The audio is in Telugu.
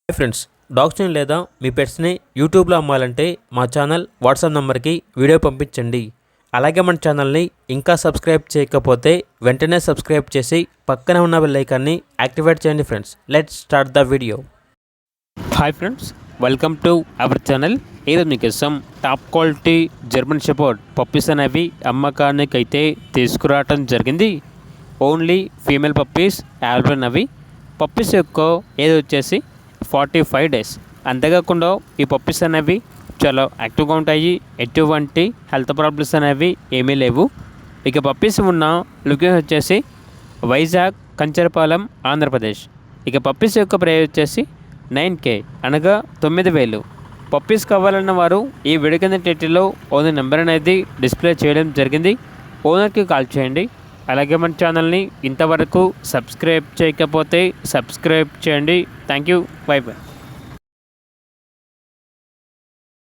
హాయ్ ఫ్రెండ్స్, డాగ్స్ని లేదా మీ పెట్స్ని యూట్యూబ్లో అమ్మాలంటే మా ఛానల్ వాట్సాప్ నెంబర్కి వీడియో పంపించండి. అలాగే మన ఛానల్ని ఇంకా సబ్స్క్రైబ్ చేయకపోతే వెంటనే సబ్స్క్రైబ్ చేసి పక్కనే ఉన్న బెల్ ఐకాన్ని యాక్టివేట్ చేయండి. Friends, let's start the video. Hi friends, welcome to our channel. ఈరోజు మీకోసం top quality German shepherd puppies అనేవి అమ్మకానికి అయితే తీసుకురావటం జరిగింది. ఓన్లీ ఫీమేల్ పప్పీస్ అవైలబుల్ అవి. పప్పీస్ యొక్క ఏది వచ్చేసి 45 days. అంతేకాకుండా ఈ పప్పీస్ అనేవి చాలా యాక్టివ్గా ఉంటాయి. ఎటువంటి హెల్త్ ప్రాబ్లమ్స్ అనేవి ఏమీ లేవు. ఇక పప్పీస్ ఉన్న లొకేషన్ వచ్చేసి వైజాగ్, కంచరపాలెం, ఆంధ్రప్రదేశ్. ఇక పప్పీస్ యొక్క ప్రైస్ వచ్చేసి 9K, అనగా 9,000. పప్పీస్ కావాలన్న వారు ఈ వీడియో కింద టైటిల్లో ఓనర్ నెంబర్ అనేది డిస్ప్లే చేయడం జరిగింది. ఓనర్కి కాల్ చేయండి. అలాగే మన ఛానల్ని ఇంతవరకు సబ్స్క్రైబ్ చేయకపోతే సబ్స్క్రైబ్ చేయండి. Thank you. By by.